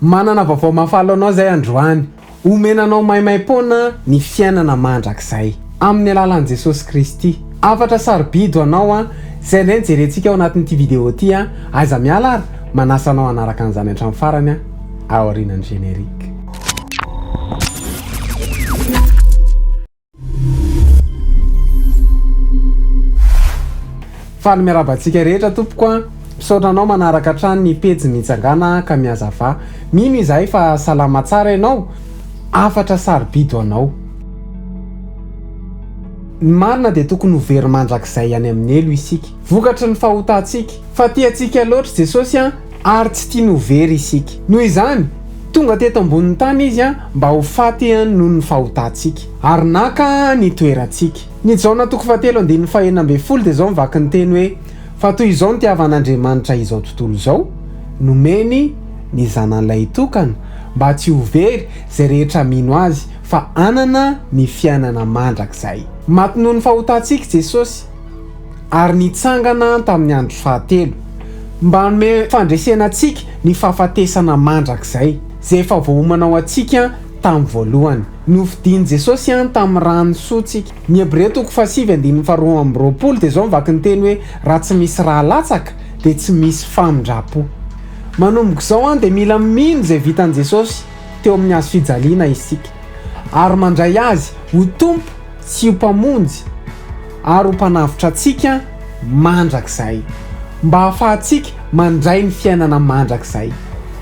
Manana vaovao mahafaly anao zay androany. Omenanao maimaim-poana ny fiainana Mandrakizay amin'ny Alalan'i Jesosy Kristy. Hafatra Sarobidy anao zay indray jerentsika ao anatin'ity vidéo ty aiza miala ary Manasa anao hanaraka an'izany hatramin'ny farany ao aorianan'ny générique. Faly miarabantsika rehetra tompoko Misaotra anao manaraka hatrany ny pejy mitsangana ka miazava. Mino izahay fa salama tsara ianao. Hafatra Sarobidy anao. Ny marina dia tokony ho very Mandrakizay any amin'ny elo isika. Vokatry ny fahotantsika. Fa tiantsika loatra Jesosy ary tsy tiany ho very isika. Noho izany tonga teto ambonin'ny tany izy mba ho faty noho ny fahotantsika ary naka ny toerantsika. Ny jaona toko 7:9 dia zao mivaky ny teny hoe fa toy izao ny tiavan'Andriamanitra izao tontolo izao nomeny ny zanan'ilay tokana mba tsy ho very zay rehetra mino azy fa anana ny fiainana Mandrakizay. Maty noho ny fahotantsika Jesosy ary nitsangana tamin'ny andro fahatelo mba hanome fandresena antsika ny fahafatesana Mandrakizay zay efa voahomanao antsika tamin'ny voalohany. Nofidiny Jesosy tamin'ny rano sotsika. Ny Hebreo toko 7:12 dia zao mivaky ny teny hoe raha tsy misy raha latsaka dia tsy misy famindrapo. Manomboka izao dia mila mino zay vitan'i Jesosy teo amin'ny Hazo Fijaliana isika ary mandray azy ho tompo sy ho mpamonjy ary ho mpanavitra antsika Mandrakizay mba hahafahantsika mandray ny fiainana Mandrakizay.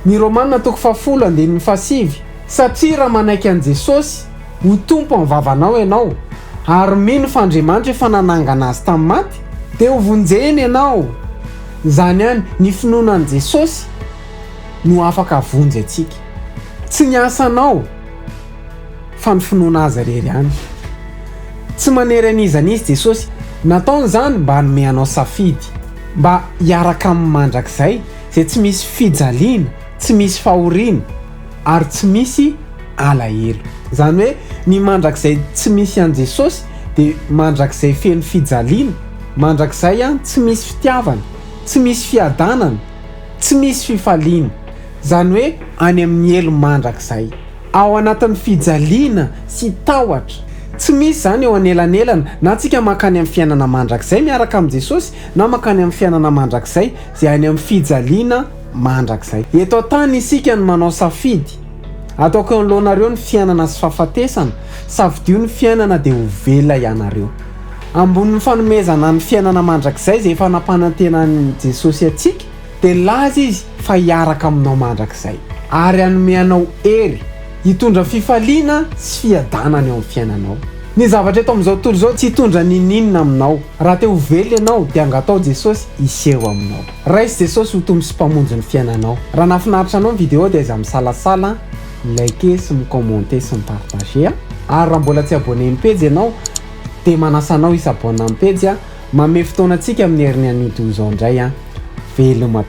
Ny Romanina toko 10:7 satria raha manaiky an'i Jesosy ho tompo amin'ny vavanao ianao ary mino fa Andriamanitra efa nanangana azy tamin'ny maty dia ho vonjeny ianao. Zany ihany ny finoanan'i Jesosy no afaka vonjy antsika. Tsy ny asanao fa ny finoana azy irery ihany. Tsy manery an'izany izy Jesosy nataony zany mba hanome anao safidy mba hiaraka amin'ny Mandrakizay zay tsy misy fijaliana, tsy misy fahoriana ary tsy misy alahelo. Zany hoe ny Mandrakizay tsy misy an Jesosy dia Mandrakizay feno fijaliana. Mandrakizay tsy misy fitiavana, tsy misy fiadanana, tsy misy fifaliana. Zany hoe any amin'ny elo Mandrakizay ao anatin'ny fijaliana sy tahotra. Tsy misy zany eo anelanelana na tsika makany amin'ny fiainana Mandrakizay miaraka amin'ny Jesosy na makany amin'ny fiainana Mandrakizay zay any amin'ny fijaliana Mandrakizay. Eto tany isika ny manao safidy. Ataoko eo alohanareo ny fiainana sy fahafatesana, safidio ny fiainana dia ho velona ianareo. Ambonin'ny fanomezana ny fiainana Mandrakizay zay efa nampanantenan'i Jesosy atsika dia laza izy fa hiaraka aminao Mandrakizay ary hanome anao hery hitondra fifaliana sy fiadanana eo amin'ny fiainanao. Ny zavatra eto amin'izao tontolo izao tsy hitondra ninina aminao. Raha te ho velona ianao dia angatao Jesosy hiseho aminao. Raisy Jesosy ho tompo sy mpamonjy ny fiainanao. Raha nahafinaritra anao ny vidéo dia aiza misalasala, like sy micommente sy mipartage. Ary raha mbola tsy abonné amin'ny page ianao dia manasa anao hisabona amin'ny page manome fotoana antsika amin'ny herin'ny anio izao indray veloma.